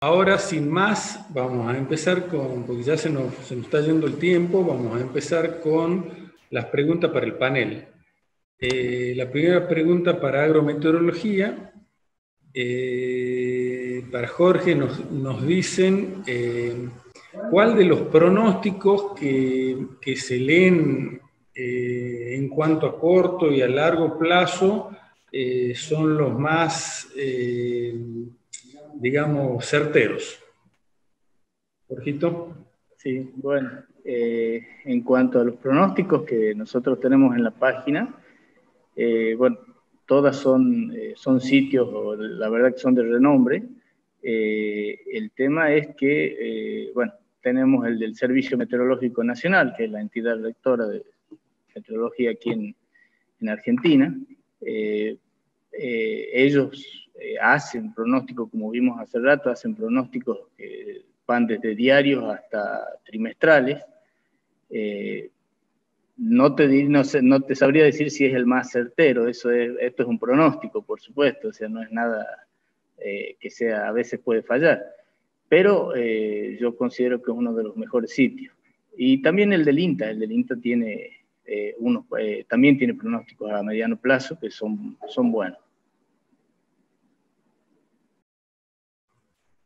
Ahora, sin más, vamos a empezar con, porque ya se nos está yendo el tiempo, vamos a empezar con las preguntas para el panel. La primera pregunta para agrometeorología. Para Jorge nos dicen cuál de los pronósticos que se leen en cuanto a corto y a largo plazo son los más, digamos, certeros. Jorgito. Sí, bueno, en cuanto a los pronósticos que nosotros tenemos en la página, bueno, todas son sitios, la verdad que son de renombre. El tema es que, bueno, tenemos el del Servicio Meteorológico Nacional, que es la entidad rectora de meteorología aquí en Argentina. Ellos hacen pronósticos, como vimos hace rato, hacen pronósticos que van desde diarios hasta trimestrales. No te sabría decir si es el más certero, esto es un pronóstico, por supuesto, o sea, no es nada que sea, a veces puede fallar, pero yo considero que es uno de los mejores sitios. Y también el del INTA tiene también tiene pronósticos a mediano plazo que son buenos.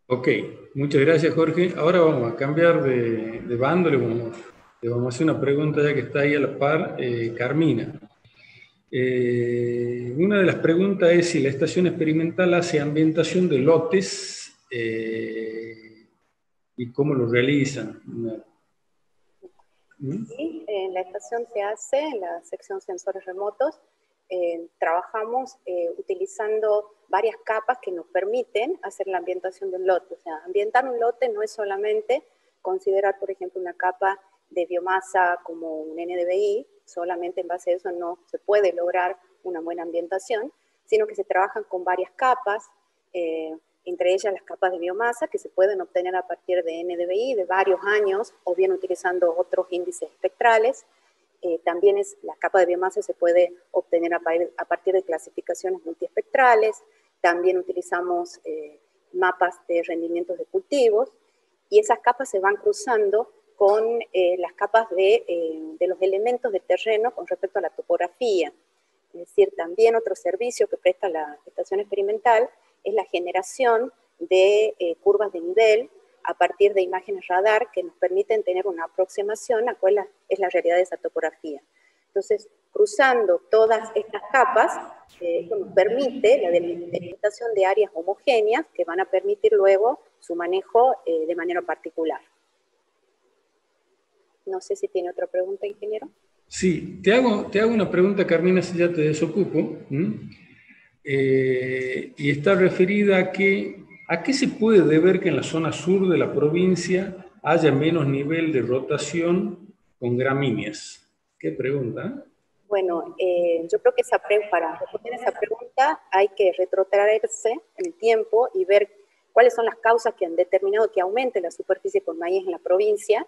Ok, muchas gracias, Jorge. Ahora vamos a cambiar de bando, le vamos a hacer una pregunta ya que está ahí a la par, Carmina. Una de las preguntas es si la estación experimental hace ambientación de lotes y cómo lo realizan. Sí, en la estación se hace, en la sección sensores remotos, trabajamos utilizando varias capas que nos permiten hacer la ambientación de un lote. O sea, ambientar un lote no es solamente considerar, por ejemplo, una capa de biomasa como un NDVI, solamente en base a eso no se puede lograr una buena ambientación, sino que se trabajan con varias capas, entre ellas las capas de biomasa que se pueden obtener a partir de NDVI de varios años, o bien utilizando otros índices espectrales. También la capa de biomasa se puede obtener a partir de clasificaciones multiespectrales. También utilizamos mapas de rendimientos de cultivos, y esas capas se van cruzando con las capas de los elementos de terreno con respecto a la topografía. Es decir, también otro servicio que presta la estación experimental es la generación de curvas de nivel a partir de imágenes radar que nos permiten tener una aproximación a cuál es la realidad de esa topografía. Entonces, cruzando todas estas capas, esto nos permite la delimitación de áreas homogéneas que van a permitir luego su manejo de manera particular. No sé si tiene otra pregunta, ingeniero. Sí, te hago una pregunta, Carmina, si ya te desocupo. Y está referida a qué se puede deber que en la zona sur de la provincia haya menos nivel de rotación con gramíneas. ¿Qué pregunta? Bueno, yo creo que para responder esa pregunta hay que retrotraerse en el tiempo y ver cuáles son las causas que han determinado que aumente la superficie con maíz en la provincia.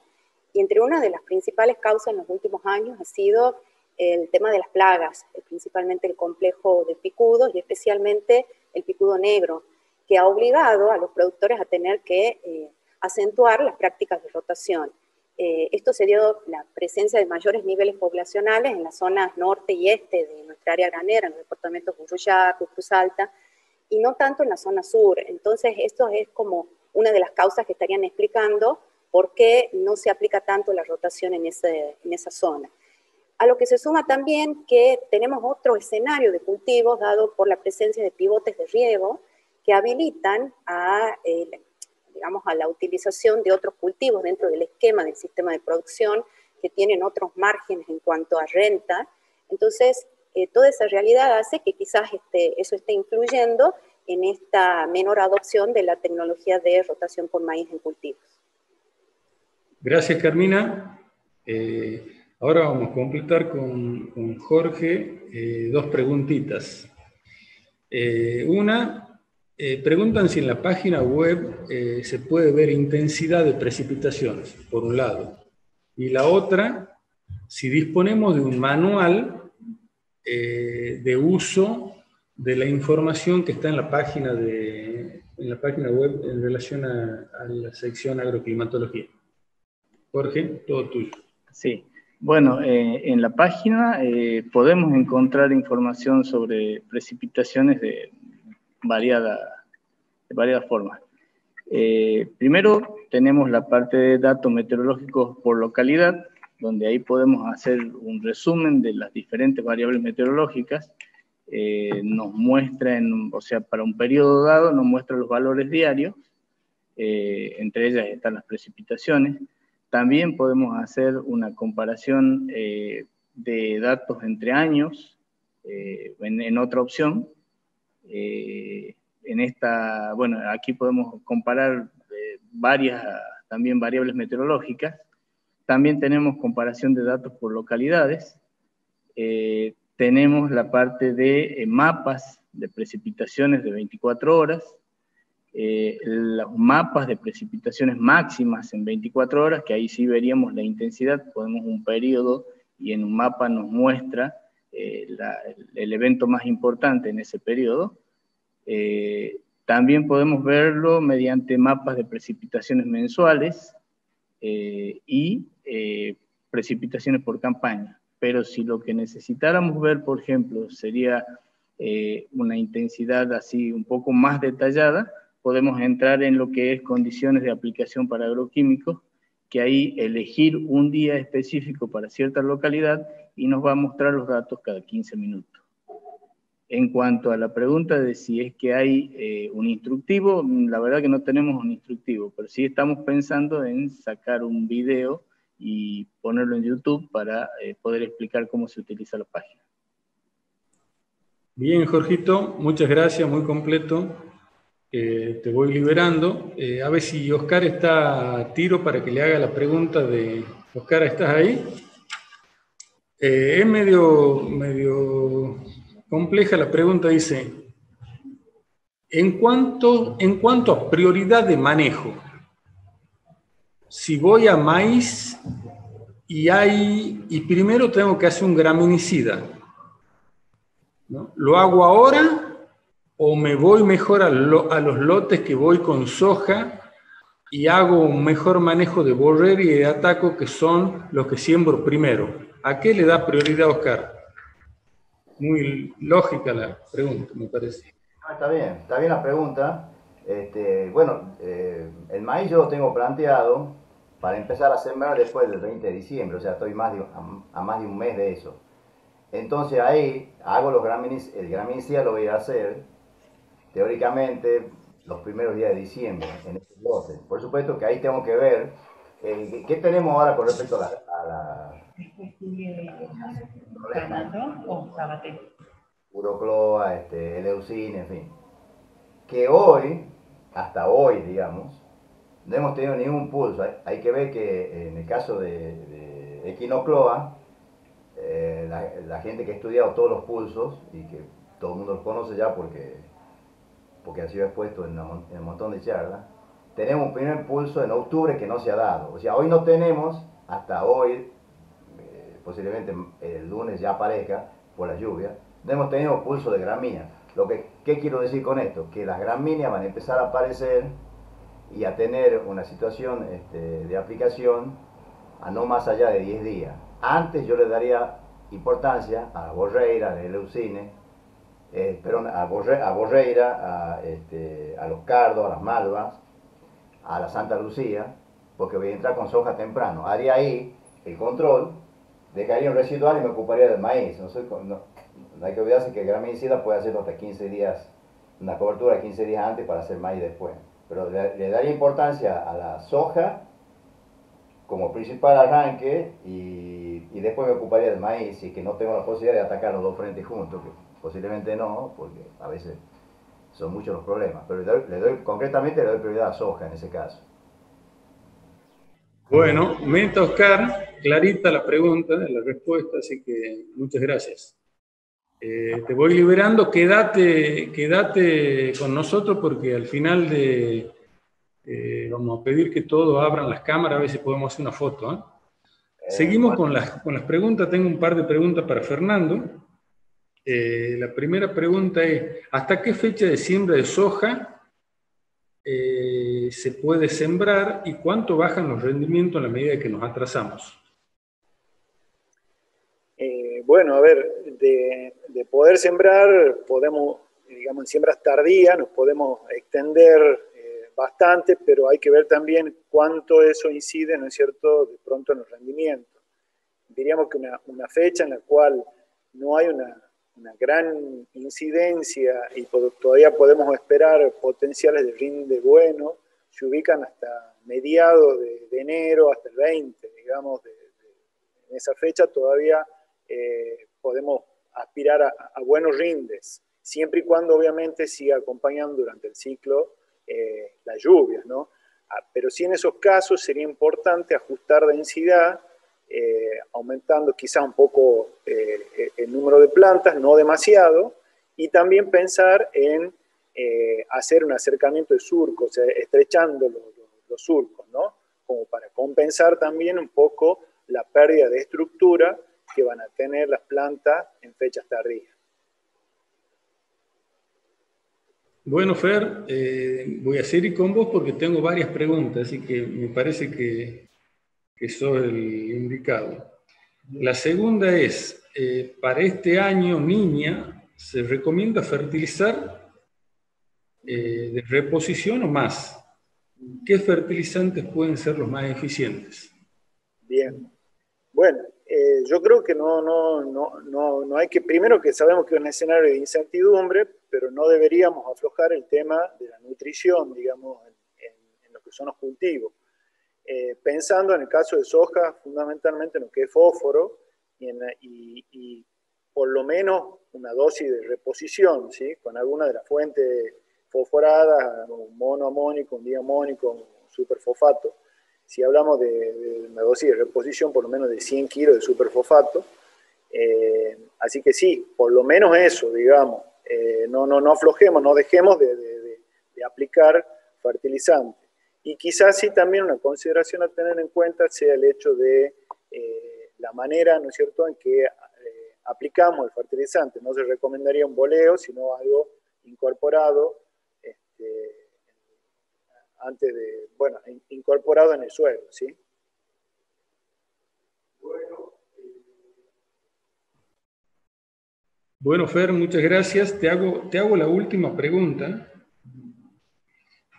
Y entre una de las principales causas en los últimos años ha sido el tema de las plagas, principalmente el complejo de picudos y especialmente el picudo negro, que ha obligado a los productores a tener que acentuar las prácticas de rotación. Esto se dio la presencia de mayores niveles poblacionales en las zonas norte y este de nuestra área granera, en los departamentos de Burruyacu, Cruz Alta, y no tanto en la zona sur. Entonces, esto es como una de las causas que estarían explicando por qué no se aplica tanto la rotación en esa zona. A lo que se suma también que tenemos otro escenario de cultivos dado por la presencia de pivotes de riego que habilitan digamos, a la utilización de otros cultivos dentro del esquema del sistema de producción que tienen otros márgenes en cuanto a renta. Entonces, toda esa realidad hace que quizás eso esté influyendo en esta menor adopción de la tecnología de rotación por maíz en cultivos. Gracias, Carmina. Ahora vamos a completar con Jorge dos preguntitas. Preguntan si en la página web se puede ver intensidad de precipitaciones, por un lado. Y la otra, si disponemos de un manual de uso de la información que está en la página en la página web en relación a la sección agroclimatología. Jorge, todo tuyo. Sí, bueno, en la página podemos encontrar información sobre precipitaciones de variadas formas. Primero tenemos la parte de datos meteorológicos por localidad, donde ahí podemos hacer un resumen de las diferentes variables meteorológicas. Nos muestra, o sea, para un periodo dado, nos muestra los valores diarios, entre ellas están las precipitaciones. También podemos hacer una comparación de datos entre años, en otra opción. En esta, bueno, aquí podemos comparar también variables meteorológicas. También tenemos comparación de datos por localidades. Tenemos la parte de mapas de precipitaciones de 24 horas, los mapas de precipitaciones máximas en 24 horas, que ahí sí veríamos la intensidad, podemos un periodo y en un mapa nos muestra el evento más importante en ese periodo. También podemos verlo mediante mapas de precipitaciones mensuales y precipitaciones por campaña. Pero si lo que necesitáramos ver, por ejemplo, sería una intensidad así un poco más detallada, podemos entrar en lo que es condiciones de aplicación para agroquímicos, que ahí elegir un día específico para cierta localidad y nos va a mostrar los datos cada 15 minutos. En cuanto a la pregunta de si es que hay un instructivo, la verdad que no tenemos un instructivo, pero sí estamos pensando en sacar un video y ponerlo en YouTube para poder explicar cómo se utiliza la página. Bien, Jorgito, muchas gracias, muy completo. Te voy liberando. A ver si Oscar está a tiro para que le haga la pregunta de... Oscar, ¿estás ahí? Es medio compleja la pregunta, dice, en cuanto a prioridad de manejo, si voy a maíz y primero tengo que hacer un graminicida, ¿no? ¿Lo hago ahora o me voy mejor a los lotes que voy con soja y hago un mejor manejo de borrera y de ataco, que son los que siembro primero? ¿A qué le da prioridad, Oscar? Muy lógica la pregunta, me parece. Está bien la pregunta. Bueno, el maíz yo lo tengo planteado para empezar a sembrar después del 20 de diciembre, o sea, estoy a más de un mes de eso. Entonces ahí hago el graminicida lo voy a hacer, teóricamente, los primeros días de diciembre, en este lote. Por supuesto que ahí tengo que ver qué tenemos ahora con respecto a la Urocloa, Eleucine, en fin. Que hoy, hasta hoy, digamos, no hemos tenido ningún pulso. Hay que ver que en el caso de Equinocloa, la gente que ha estudiado todos los pulsos, y que todo el mundo los conoce ya porque ha sido expuesto en un montón de charlas, tenemos un primer pulso en octubre que no se ha dado. O sea, hoy no tenemos, hasta hoy, posiblemente el lunes ya aparezca por la lluvia, no hemos tenido pulso de gramínea. ¿Qué quiero decir con esto? Que las gramíneas van a empezar a aparecer y a tener una situación de aplicación a no más allá de 10 días. Antes yo le daría importancia a la borreira, a la eleucine, a borreira, a los cardos, a las malvas, a la Santa Lucía, porque voy a entrar con soja temprano. Haría ahí el control, dejaría un residual y me ocuparía del maíz. No hay que olvidarse que el graminicida puede hacerlo hasta 15 días, una cobertura de 15 días antes para hacer maíz después. Pero le daría importancia a la soja como principal arranque y después me ocuparía del maíz, y que no tengo la posibilidad de atacar los dos frentes juntos, que posiblemente no, porque a veces son muchos los problemas. Pero concretamente le doy prioridad a soja en ese caso. Bueno, meta, Oscar, clarita la pregunta, la respuesta, así que muchas gracias. Te voy liberando, quédate con nosotros, porque al final vamos a pedir que todos abran las cámaras, a ver si podemos hacer una foto, ¿eh? Seguimos con las preguntas. Tengo un par de preguntas para Fernando. La primera pregunta es, ¿hasta qué fecha de siembra de soja se puede sembrar y cuánto bajan los rendimientos a la medida que nos atrasamos? Bueno, a ver, de poder sembrar, podemos, digamos, en siembras tardías, nos podemos extender bastante, pero hay que ver también cuánto eso incide, ¿no es cierto?, de pronto en los rendimientos. Diríamos que una fecha en la cual no hay una gran incidencia y todavía podemos esperar potenciales de rinde bueno, se ubican hasta mediados de enero, hasta el 20, digamos, en esa fecha todavía podemos aspirar a buenos rindes, siempre y cuando obviamente siga acompañando durante el ciclo las lluvias, ¿no? Pero sí en esos casos sería importante ajustar densidad, aumentando quizá un poco el número de plantas, no demasiado, y también pensar en hacer un acercamiento de surcos, o sea, estrechando los surcos, ¿no? Como para compensar también un poco la pérdida de estructura que van a tener las plantas en fechas tardías. Bueno, Fer, voy a seguir con vos porque tengo varias preguntas, así que me parece que sos el indicado. La segunda es, para este año, niña, ¿se recomienda fertilizar de reposición o más? ¿Qué fertilizantes pueden ser los más eficientes? Bien. Bueno, yo creo que no hay que, primero que sabemos que es un escenario de incertidumbre, pero no deberíamos aflojar el tema de la nutrición, digamos, en lo que son los cultivos. Pensando en el caso de soja, fundamentalmente en lo que es fósforo y por lo menos una dosis de reposición, ¿sí? Con alguna de las fuentes fosforadas, un monoamónico, un diamónico, un superfosfato. Si hablamos de una dosis de reposición, por lo menos de 100 kilos de superfosfato. Así que sí, por lo menos eso, digamos. No aflojemos, no dejemos de aplicar fertilizantes. Y quizás sí también una consideración a tener en cuenta sea el hecho de la manera, ¿no es cierto?, en que aplicamos el fertilizante. No se recomendaría un boleo, sino algo incorporado, antes de, bueno, incorporado en el suelo, ¿sí? Bueno, Fer, muchas gracias. Te hago la última pregunta.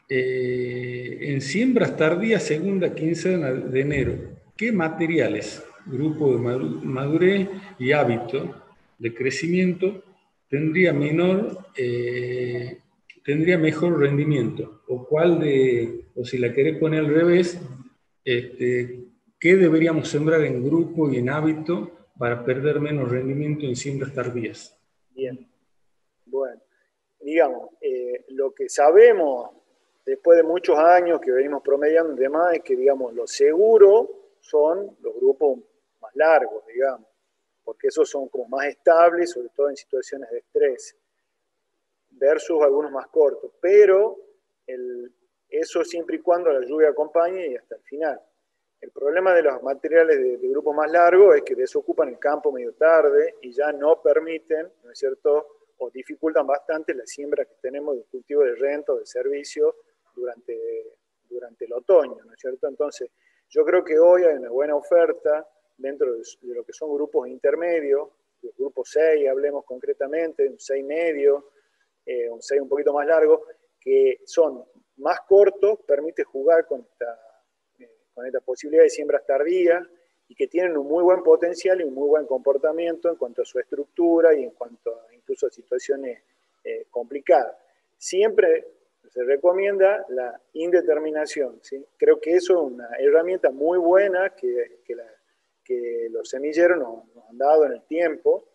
En siembras tardías, segunda quincena de enero, ¿qué materiales, grupo de madurez y hábito de crecimiento, tendría mejor rendimiento? O si la querés poner al revés, ¿qué deberíamos sembrar en grupo y en hábito para perder menos rendimiento en siembras tardías? Bien, bueno, digamos, lo que sabemos después de muchos años que venimos promediando y demás es que, digamos, lo seguro son los grupos más largos, digamos, porque esos son como más estables, sobre todo en situaciones de estrés, versus algunos más cortos, pero eso siempre y cuando la lluvia acompañe y hasta el final. El problema de los materiales de grupo más largo es que desocupan el campo medio tarde y ya no permiten, ¿no es cierto?, o dificultan bastante la siembra que tenemos de cultivo de renta o de servicio durante el otoño, ¿no es cierto? Entonces, yo creo que hoy hay una buena oferta dentro de lo que son grupos intermedios, el grupo 6, hablemos concretamente, un 6 medio, un 6 un poquito más largo, que son más cortos, permite jugar con esta posibilidad de siembras tardías y que tienen un muy buen potencial y un muy buen comportamiento en cuanto a su estructura y en cuanto a incluso a situaciones complicadas. Siempre se recomienda la indeterminación, ¿sí? Creo que eso es una herramienta muy buena que los semilleros nos han dado en el tiempo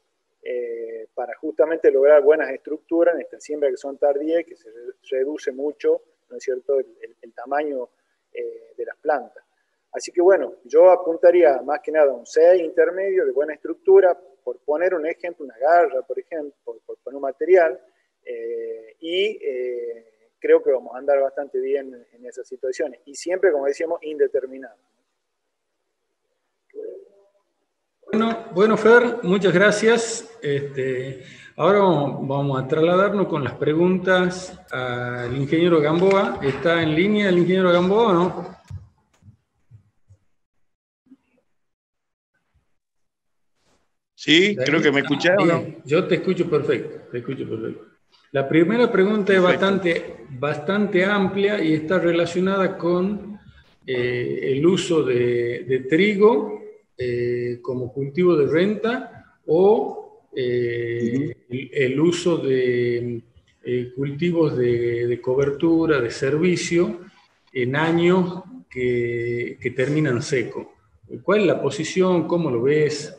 para justamente lograr buenas estructuras en estas siembras que son tardías y que se reduce mucho, ¿no es cierto?, el tamaño de las plantas. Así que bueno, yo apuntaría más que nada a un 6 intermedio de buena estructura, por poner un ejemplo, una garra, por ejemplo, por poner un material, creo que vamos a andar bastante bien en esas situaciones. Y siempre, como decíamos, indeterminado. Bueno, Fer, muchas gracias. Ahora vamos a trasladarnos con las preguntas al ingeniero Gamboa. ¿Está en línea el ingeniero Gamboa o no? Sí, creo que me escucharon, ¿o no? Yo te escucho perfecto, te escucho perfecto. La primera pregunta perfecto. Es bastante amplia y está relacionada con el uso de trigo como cultivo de renta o el uso de cultivos de cobertura, de servicio en años que terminan seco. ¿Cuál es la posición? ¿Cómo lo ves?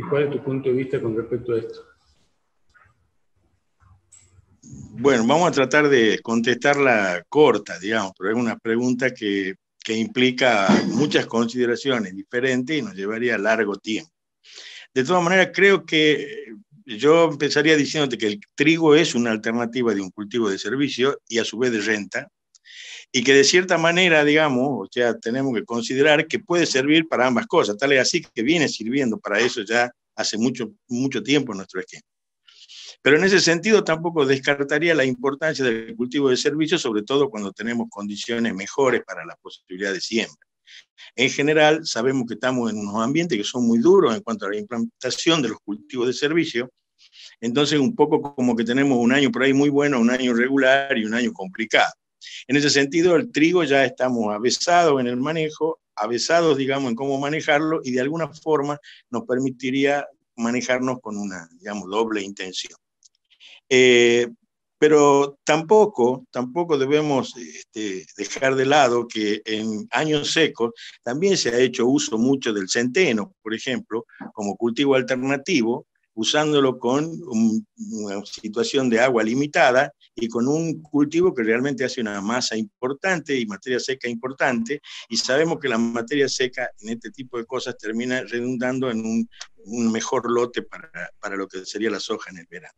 ¿Cuál es tu punto de vista con respecto a esto? Bueno, vamos a tratar de contestarla corta, digamos, pero es una pregunta que implica muchas consideraciones diferentes y nos llevaría largo tiempo. De todas maneras, creo que yo empezaría diciéndote que el trigo es una alternativa de un cultivo de servicio y a su vez de renta, y que de cierta manera, digamos, o sea, tenemos que considerar que puede servir para ambas cosas, tal es así que viene sirviendo para eso ya hace mucho tiempo en nuestro esquema. Pero en ese sentido tampoco descartaría la importancia del cultivo de servicio, sobre todo cuando tenemos condiciones mejores para la posibilidad de siembra. En general, sabemos que estamos en unos ambientes que son muy duros en cuanto a la implantación de los cultivos de servicio, entonces un poco como que tenemos un año por ahí muy bueno, un año regular y un año complicado. En ese sentido, el trigo ya estamos avesados en el manejo, avesados, digamos, en cómo manejarlo, y de alguna forma nos permitiría manejarnos con una, digamos, doble intención. Pero tampoco debemos dejar de lado que en años secos también se ha hecho uso mucho del centeno, por ejemplo, como cultivo alternativo, usándolo con una situación de agua limitada y con un cultivo que realmente hace una masa importante y materia seca importante, y sabemos que la materia seca en este tipo de cosas termina redundando en un mejor lote para lo que sería la soja en el verano.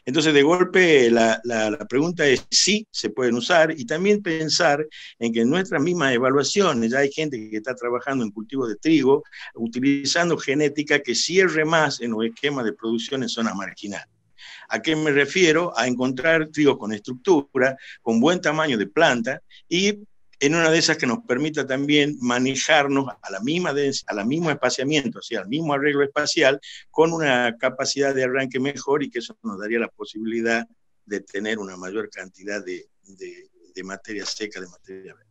Entonces, de golpe, la pregunta es si se pueden usar, y también pensar en que en nuestras mismas evaluaciones ya hay gente que está trabajando en cultivos de trigo, utilizando genética que cierre más en los esquemas de producción en zonas marginales. ¿A qué me refiero? A encontrar trigo con estructura, con buen tamaño de planta, y en una de esas que nos permita también manejarnos a la mismo espaciamiento, o sea, al mismo arreglo espacial, con una capacidad de arranque mejor, y que eso nos daría la posibilidad de tener una mayor cantidad de materia seca, de materia verde.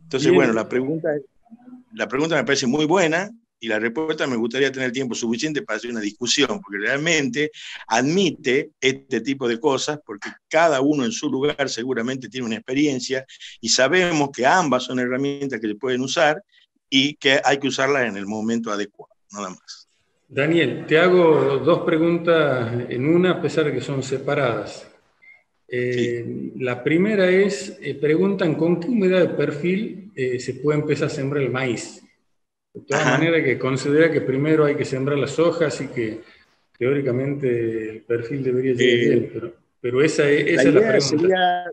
Entonces, bien. Bueno, la pregunta me parece muy buena, y la respuesta me gustaría tener tiempo suficiente para hacer una discusión, porque realmente admite este tipo de cosas, porque cada uno en su lugar seguramente tiene una experiencia, y sabemos que ambas son herramientas que se pueden usar y que hay que usarlas en el momento adecuado, nada más. Daniel, te hago dos preguntas en una, a pesar de que son separadas. Sí. La primera es, preguntan con qué humedad de perfil se puede empezar a sembrar el maíz. De todas maneras, que considera que primero hay que sembrar las hojas y que teóricamente el perfil debería llegar bien, pero esa es la pregunta.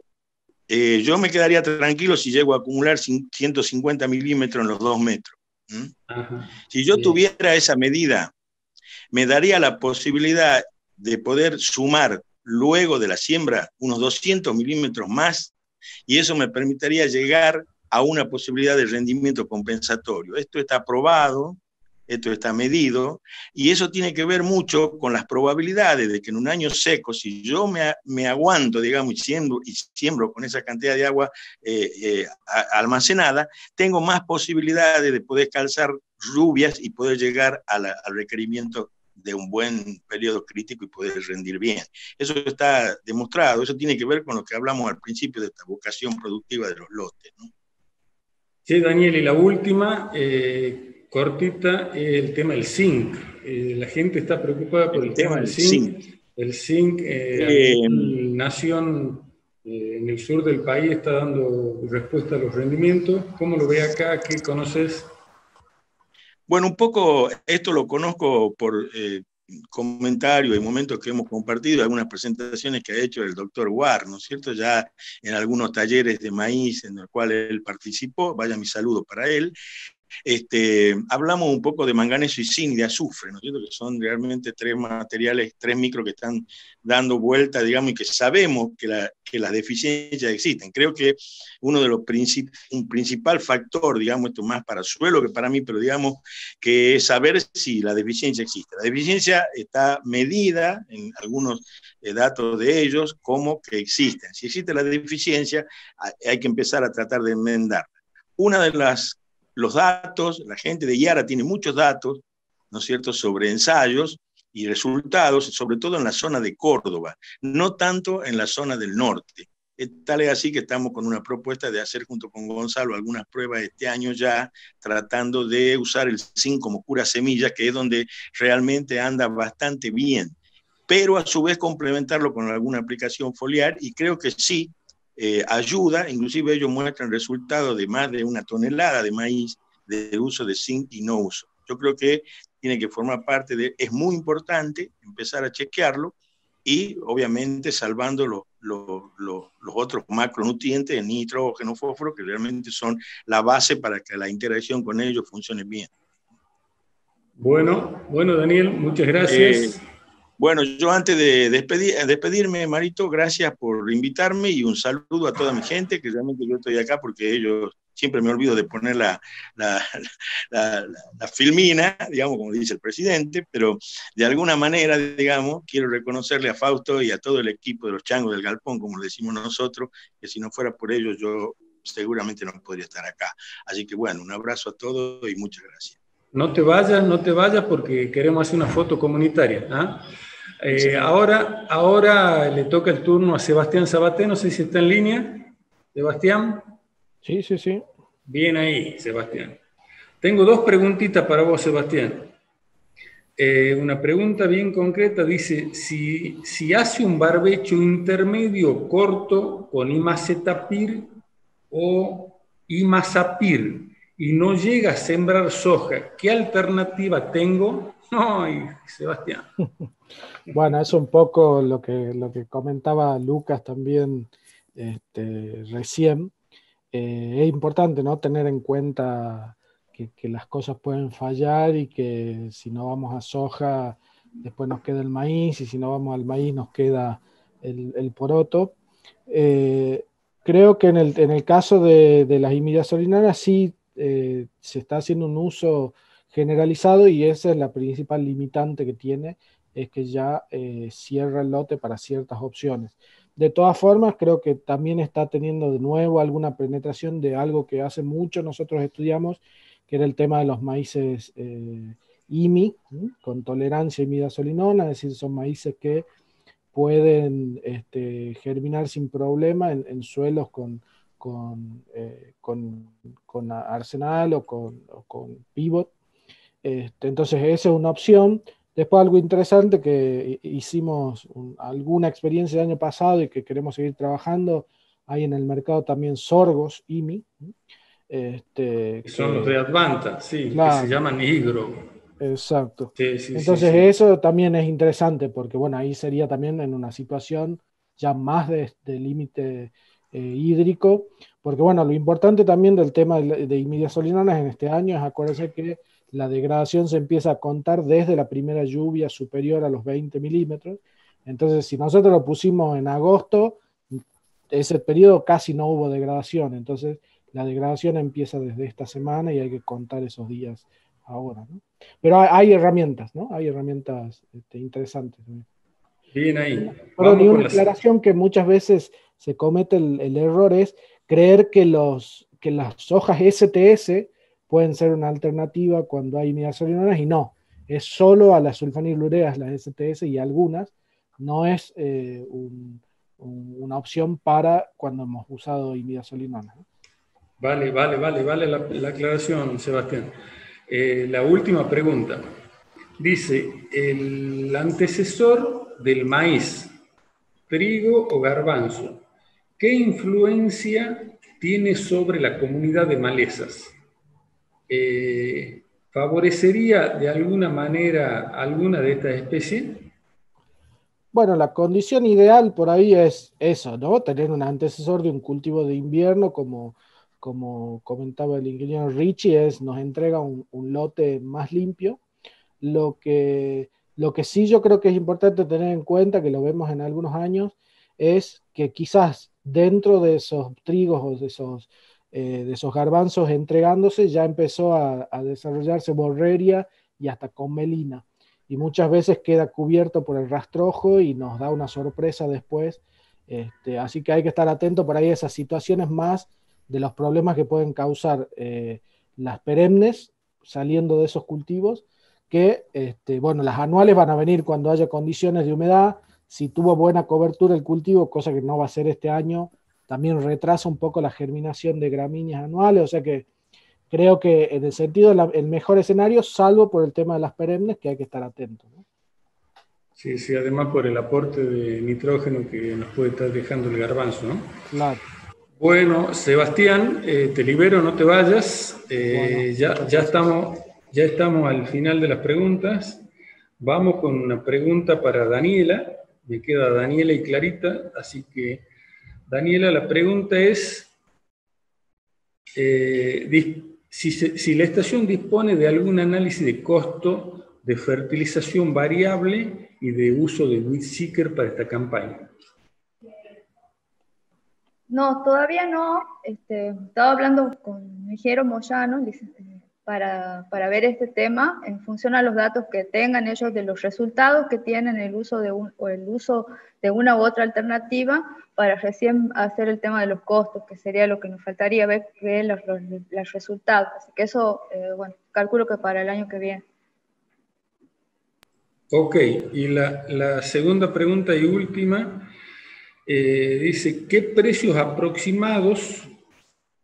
Sería, yo me quedaría tranquilo si llego a acumular 150 milímetros en los 2 metros. Si yo tuviera esa medida, me daría la posibilidad de poder sumar luego de la siembra unos 200 milímetros más, y eso me permitiría llegar a una posibilidad de rendimiento compensatorio. Esto está probado, esto está medido, y eso tiene que ver mucho con las probabilidades de que en un año seco, si yo me aguanto, digamos, y siembro con esa cantidad de agua almacenada, tengo más posibilidades de poder calzar lluvias y poder llegar al requerimiento de un buen periodo crítico y poder rendir bien. Eso está demostrado, eso tiene que ver con lo que hablamos al principio de esta vocación productiva de los lotes, ¿no? Sí, Daniel, y la última, cortita, es el tema del zinc. La gente está preocupada por el tema del zinc. El zinc, Nación en el sur del país está dando respuesta a los rendimientos. ¿Cómo lo ve acá? ¿Qué conoces? Bueno, un poco esto lo conozco por comentarios y momentos que hemos compartido, algunas presentaciones que ha hecho el doctor War, ¿no es cierto? Ya en algunos talleres de maíz en los cuales él participó, vaya mi saludo para él. hablamos un poco de manganeso y zinc y de azufre, ¿no es cierto? Que son realmente tres materiales, tres micros que están dando vuelta, digamos, y que sabemos que las deficiencias existen. Creo que uno de los un principal factor, digamos, esto más para suelo que para mí, pero digamos, que es saber si la deficiencia existe. La deficiencia está medida en algunos datos de ellos como que existen. Si existe la deficiencia, hay que empezar a tratar de enmendarla. Una de los datos, la gente de IARA tiene muchos datos, ¿no es cierto?, sobre ensayos y resultados, sobre todo en la zona de Córdoba, no tanto en la zona del norte. Tal es así que estamos con una propuesta de hacer junto con Gonzalo algunas pruebas este año ya, tratando de usar el zinc como cura semillas, que es donde realmente anda bastante bien, pero a su vez complementarlo con alguna aplicación foliar, y creo que sí, ayuda. Inclusive ellos muestran resultados de más de 1 tonelada de maíz de uso de zinc y no uso. Yo creo que tiene que formar parte es muy importante empezar a chequearlo y obviamente salvando los otros macronutrientes, nitrógeno, fósforo, que realmente son la base para que la interacción con ellos funcione bien. Bueno, Daniel, muchas gracias. Bueno, yo antes de despedirme, Marito, gracias por invitarme y un saludo a toda mi gente, que realmente yo estoy acá porque ellos siempre me olvido de poner la filmina, digamos, como dice el presidente, pero de alguna manera, digamos, quiero reconocerle a Fausto y a todo el equipo de los Changos del Galpón, como le decimos nosotros, que si no fuera por ellos yo seguramente no podría estar acá. Así que bueno, un abrazo a todos y muchas gracias. No te vayas porque queremos hacer una foto comunitaria. Sí. Ahora le toca el turno a Sebastián Sabaté, no sé si está en línea. Sebastián. Sí. Bien ahí, Sebastián. Tengo 2 preguntitas para vos, Sebastián. Una pregunta bien concreta, dice, si hace un barbecho intermedio corto con imacetapir o imazapir y no llega a sembrar soja, ¿qué alternativa tengo? Ay, Sebastián. Bueno, es un poco lo que comentaba Lucas también recién. Es importante, ¿no?, tener en cuenta que las cosas pueden fallar y que si no vamos a soja, después nos queda el maíz, y si no vamos al maíz nos queda el poroto. Creo que en el caso de las imidazolinanas sí se está haciendo un uso generalizado, y esa es la principal limitante que tiene, es que ya cierra el lote para ciertas opciones. De todas formas, creo que también está teniendo de nuevo alguna penetración de algo que hace mucho nosotros estudiamos, que era el tema de los maíces IMI, con tolerancia a imidazolinona, es decir, son maíces que pueden germinar sin problema en suelos con arsenal o con pivot. Entonces esa es una opción. Después algo interesante que hicimos alguna experiencia el año pasado y que queremos seguir trabajando, hay en el mercado también sorgos IMI. Son los de Advanta, sí, claro, que se llaman higro. Exacto. Sí, entonces sí. Eso también es interesante porque bueno, ahí sería también en una situación ya más de límite hídrico, porque bueno, lo importante también del tema de imidazolinanas en este año es acuérdense que la degradación se empieza a contar desde la primera lluvia superior a los 20 milímetros. Entonces, si nosotros lo pusimos en agosto, ese periodo casi no hubo degradación. Entonces, la degradación empieza desde esta semana y hay que contar esos días ahora, ¿no? Pero hay herramientas, ¿no? Hay herramientas interesantes. Bien ahí. Pero ni una aclaración que muchas veces se comete el error es creer que las hojas STS pueden ser una alternativa cuando hay imidazolinanas, y no, es solo a las sulfanilureas, las STS y algunas, no es una opción para cuando hemos usado imidazolinanas, ¿no? Vale la aclaración, Sebastián. La última pregunta. Dice, el antecesor del maíz, trigo o garbanzo, ¿qué influencia tiene sobre la comunidad de malezas? ¿Favorecería de alguna manera alguna de estas especies? Bueno, la condición ideal por ahí es eso, ¿no? Tener un antecesor de un cultivo de invierno como como comentaba el ingeniero Richie, nos entrega un lote más limpio. Lo que sí yo creo que es importante tener en cuenta, que lo vemos en algunos años, es que quizás dentro de esos trigos o de esos garbanzos entregándose, ya empezó a desarrollarse borreria y hasta comelina. Y muchas veces queda cubierto por el rastrojo y nos da una sorpresa después. Así que hay que estar atento por ahí a esas situaciones más de los problemas que pueden causar las perennes saliendo de esos cultivos, que bueno, las anuales van a venir cuando haya condiciones de humedad. Si tuvo buena cobertura el cultivo, cosa que no va a ser este año, también retrasa un poco la germinación de gramíneas anuales, o sea que creo que en el sentido el mejor escenario, salvo por el tema de las perennes, que hay que estar atentos, ¿no? Sí, sí, además por el aporte de nitrógeno que nos puede estar dejando el garbanzo, ¿no? Claro. Bueno, Sebastián, te libero, no te vayas. Bueno, ya estamos al final de las preguntas. Vamos con una pregunta para Daniela. Me queda Daniela y Clarita, así que Daniela, la pregunta es si la estación dispone de algún análisis de costo de fertilización variable y de uso de WeedSeeker para esta campaña. No, todavía no. Estaba hablando con Mijero Moyano para ver este tema en función a los datos que tengan ellos de los resultados que tienen el uso de una u otra alternativa, para recién hacer el tema de los costos, que sería lo que nos faltaría ver los resultados. Así que eso, bueno, calculo que para el año que viene. Ok, y la segunda pregunta y última, dice, ¿qué precios aproximados,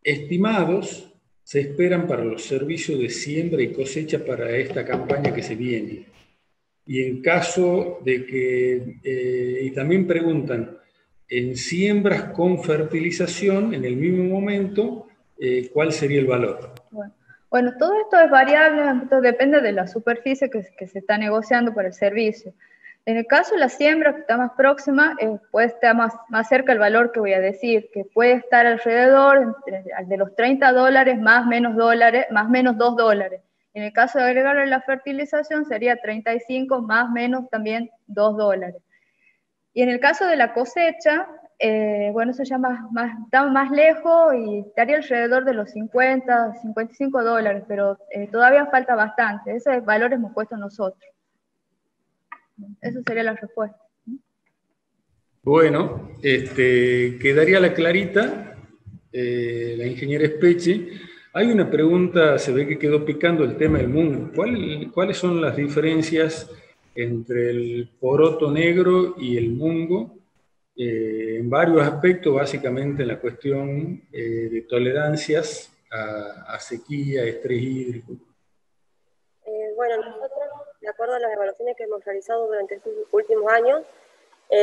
estimados, se esperan para los servicios de siembra y cosecha para esta campaña que se viene? Y en caso de que, y también preguntan, en siembras con fertilización, en el mismo momento, ¿cuál sería el valor? Bueno, todo esto es variable, esto depende de la superficie que se está negociando para el servicio. En el caso de la siembra que está más próxima, puede estar más cerca el valor que voy a decir, que puede estar alrededor de los $30 más menos $2. En el caso de agregarle la fertilización sería 35 más menos también $2. Y en el caso de la cosecha, bueno, eso ya está más lejos y estaría alrededor de los $50-55, pero todavía falta bastante. Ese valor hemos puesto nosotros. Esa sería la respuesta. Bueno, quedaría la Clarita, la ingeniera Speche. Hay una pregunta, se ve que quedó picando el tema del mungo. ¿Cuáles son las diferencias entre el poroto negro y el mungo? En varios aspectos, básicamente en la cuestión de tolerancias a sequía, estrés hídrico. Bueno, nosotros, de acuerdo a las evaluaciones que hemos realizado durante estos últimos años,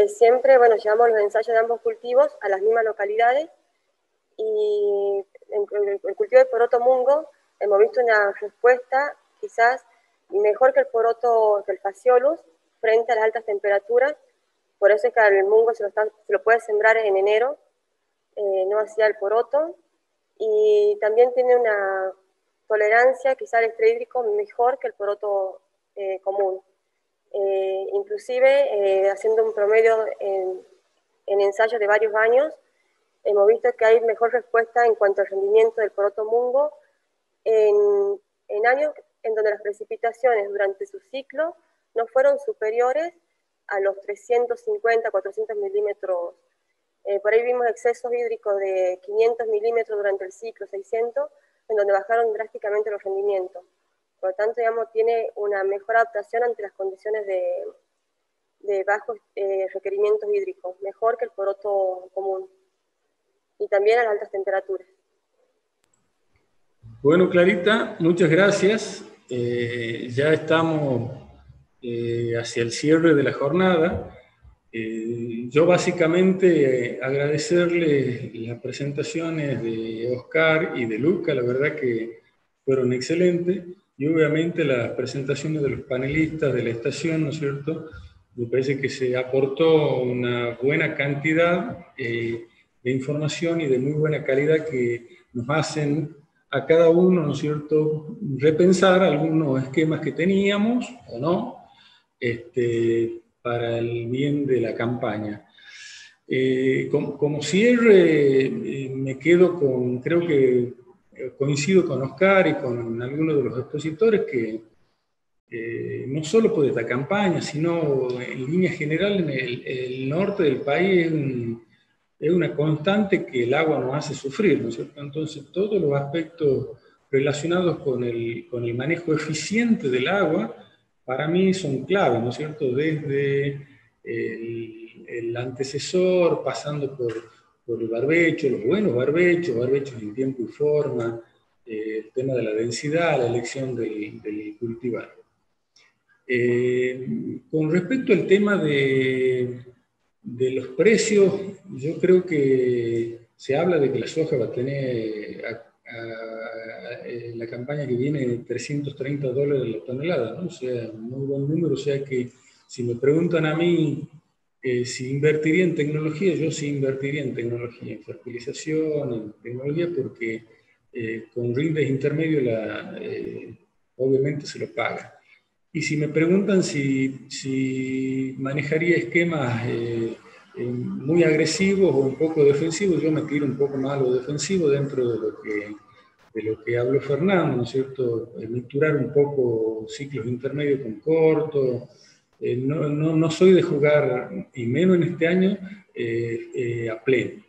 siempre, bueno, llevamos los ensayos de ambos cultivos a las mismas localidades, y en el cultivo de poroto mungo hemos visto una respuesta quizás mejor que el Phaseolus frente a las altas temperaturas. Por eso es que al mungo se lo puede sembrar en enero, no hacía el poroto, y también tiene una tolerancia quizá al estrés hídrico mejor que el poroto común. Inclusive, haciendo un promedio en ensayos de varios años, hemos visto que hay mejor respuesta en cuanto al rendimiento del poroto mungo en años en donde las precipitaciones durante su ciclo no fueron superiores a los 350, 400 milímetros. Por ahí vimos excesos hídricos de 500 milímetros durante el ciclo, 600, en donde bajaron drásticamente los rendimientos. Por lo tanto, digamos, tiene una mejor adaptación ante las condiciones de bajos requerimientos hídricos, mejor que el poroto común, y también a las altas temperaturas. Bueno, Clarita, muchas gracias. Ya estamos hacia el cierre de la jornada. Yo básicamente agradecerle las presentaciones de Oscar y de Luca, la verdad que fueron excelentes, y obviamente las presentaciones de los panelistas de la estación, ¿no es cierto? Me parece que se aportó una buena cantidad de información y de muy buena calidad que nos hacen a cada uno, ¿no es cierto?, repensar algunos esquemas que teníamos o no, para el bien de la campaña. Como cierre, me quedo con, creo que coincido con Oscar y con algunos de los expositores que no solo por esta campaña, sino en línea general en el norte del país es una constante que el agua nos hace sufrir, ¿no es cierto? Entonces todos los aspectos relacionados con el manejo eficiente del agua, para mí son clave, ¿no es cierto? Desde el antecesor, pasando por el barbecho, los buenos barbechos en tiempo y forma, el tema de la densidad, la elección del cultivar. Con respecto al tema de los precios, yo creo que se habla de que la soja va a tener la campaña que viene $330 la tonelada, ¿no? O sea, un muy buen número. O sea que si me preguntan a mí si invertiría en tecnología, yo sí invertiría en tecnología, en fertilización, en tecnología, porque con rindes intermedios obviamente se lo paga. Y si me preguntan si manejaría esquemas muy agresivos o un poco defensivos, yo me tiro un poco más a lo defensivo dentro de lo que habló Fernando, ¿no es cierto? Mixturar un poco ciclos intermedios con cortos. No soy de jugar, y menos en este año, a pleno.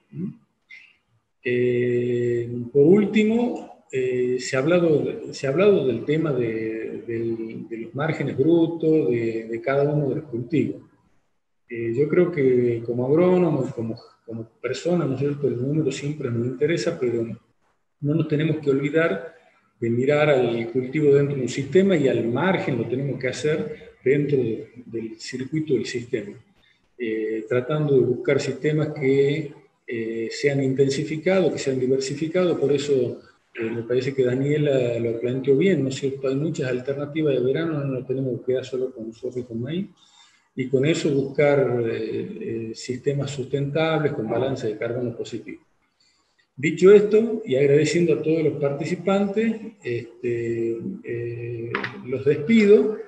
Por último, se ha hablado del tema de los márgenes brutos de cada uno de los cultivos. Yo creo que como agrónomo, como persona, ¿no es cierto?, el número siempre nos interesa, pero no nos tenemos que olvidar de mirar al cultivo dentro de un sistema, y al margen lo tenemos que hacer dentro del circuito del sistema, tratando de buscar sistemas que sean intensificados, que sean diversificados. Por eso me parece que Daniela lo planteó bien, ¿no es cierto? Hay muchas alternativas de verano, no nos tenemos que quedar solo con soja y con maíz, y con eso buscar sistemas sustentables con balance de carbono positivo. Dicho esto, y agradeciendo a todos los participantes, los despido,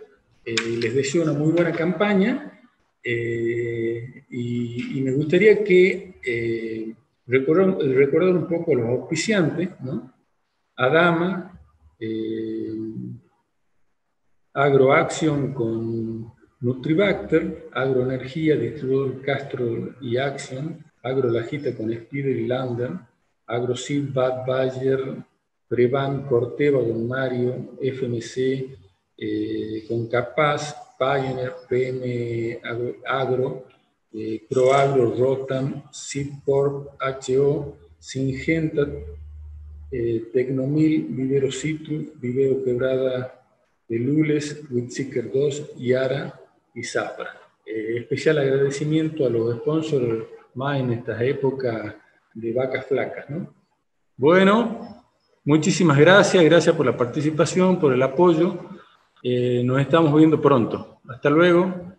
les deseo una muy buena campaña, y me gustaría que recordar un poco los auspiciantes, ¿no? Adama, Agroaction con Nutribacter, Agroenergía, distribuidor Castro y Action, Agrolajita con Spider y Lander, AgroSeed, Bad Bayer, Prevan, Corteva con Mario, FMC con Capaz, Pioneer, PM Agro, ProAgro, Rotam, Seedcorp, HO, Syngenta, Tecnomil, Vivero Citrus, Vivero Quebrada de Lules, Whitseeker 2, Yara y Zapra. Especial agradecimiento a los sponsors más en estas épocas de vacas flacas, ¿no? Bueno, muchísimas gracias por la participación, por el apoyo. Nos estamos viendo pronto. Hasta luego.